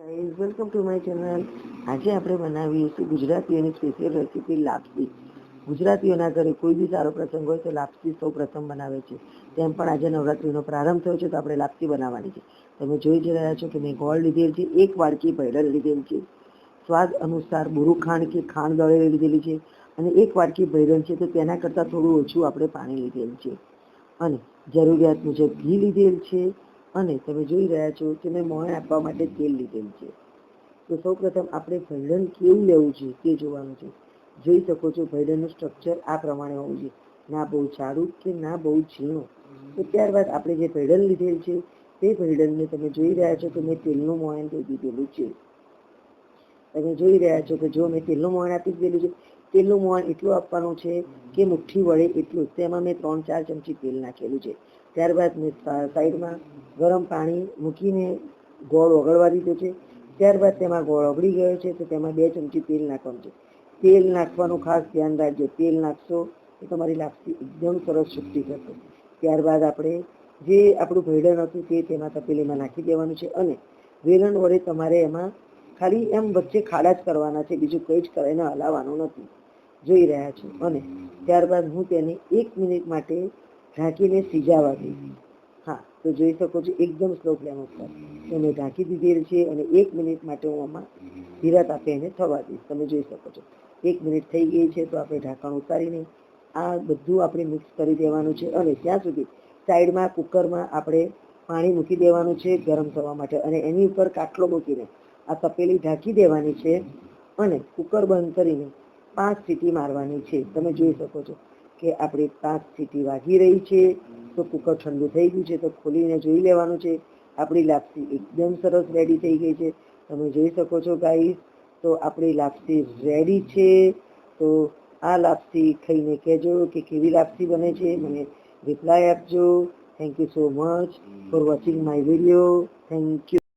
Guys welcome to my channel. આજે આપણે બનાવીશું ગુજરાતીઓની સ્પેશિયલ રેસીપી લાપસી. ગુજરાતીઓના ઘરે કોઈ બી સારો પ્રસંગ હોય તો લાપસી સૌ પ્રથમ બનાવે છે. તેમ પણ આજે નવરાત્રિનો પ્રારંભ થયો છે તો આપણે લાપસી બનાવવાની છે. તમે જોઈ જ રહ્યા છો કે મેં ગોળ લીધેલ છે, 1 વાડકી ભૈડર લીધેલ છે, સ્વાદ અનુસાર બોરું ખાંડ કે ખાંડ દળેલી લીધેલી છે અને 1 વાડકી ભૈડર છે તો તેના કરતાં થોડું ઓછું આપણે પાણી લીધેલ છે અને જરૂરિયાત મુજબ ઘી લીધેલ છે અને તમે જોઈ રહ્યા છો કે મેં મોણ આપવા માટે તેલ લીધેલ છે. તો સૌપ્રથમ આપણે ભૈડન કેવું લેવું છે તે જોવાનું છે. જોઈ શકો છો ભૈડનનું સ્ટ્રક્ચર આ પ્રમાણે હોવું જોઈએ, ના બહુ જાડું કે ના બહુ ઝીણું. તો ત્યારબાદ આપણે જે ભૈડન લીધેલ છે તે ભૈડનને તમે જોઈ રહ્યા છો કે મેં તેલનું મોણ દઈ દીધેલું છે. તમે જોઈ રહ્યા છો કે જો મેં તેલનું મોણ આપી દીધેલું છે. તેલનું મોણ એટલું આપવાનું છે કે મુઠ્ઠી વળે એટલું. તેમાં મેં 3-4 ચમચી તેલ નાખેલું છે. ત્યારબાદ મેં સાઈડમાં ગરમ પાણી મૂકીને ગોળ ઓગળવા દીધો છે. ત્યારબાદ તેમાં ગોળ ઓગળી ગયો છે તો તેમાં 2 ચમચી તેલ નાખવાનું છે. તેલ નાખવાનું ખાસ ધ્યાન રાખજો. તેલ નાખશો તો તમારી લાપસી એકદમ સરસ છૂટી થશે. ત્યારબાદ આપણે જે આપણું ભૈડન હતું તે તેમાં તપેલીમાં નાખી દેવાનું છે અને વેલણ વડે તમારે એમાં ખાલી એમ વચ્ચે ખાડા જ કરવાના છે, બીજું કંઈ જ એને હલાવવાનું નથી. જોઈ રહ્યા છો. અને ત્યારબાદ હું તેને 1 મિનિટ માટે ઢાંકીને સિજાવા દઈશ. હા, તો જોઈ શકો છો એકદમ સ્લો ફ્લેમ ઉપર મેં ઢાંકી દીધેલ છે અને 1 મિનિટ માટે હું આમાં ધીરા તાપે એને થવા દઈશ. તમે જોઈ શકો છો 1 મિનિટ થઈ ગઈ છે તો આપણે ઢાંકણ ઉતારીને આ બધું આપણે મિક્સ કરી દેવાનું છે અને ત્યાં સુધી સાઈડમાં કુકરમાં આપણે પાણી મૂકી દેવાનું છે ગરમ થવા માટે અને એની ઉપર કાટલો મૂકીને આ તપેલી ઢાંકી દેવાની છે અને કુકર બંધ કરીને 5 સીટી મારવાની છે. તમે જોઈ શકો છો કે આપણે 5 સીટી વાગી રહી છે તો કુકર ઠંડુ થઈ ગયું છે તો ખોલીને જોઈ લેવાનું છે. આપણી લાપસી એકદમ સરસ રેડી થઈ ગઈ છે. તમે જોઈ શકો છો ગાઈસ. તો આપણી લાપસી રેડી છે. તો આ લાપસી ખાઈને કહેજો કે કેવી લાપસી બને છે, મને રિપ્લાય આપજો. Thank you so much for watching my video. Thank you.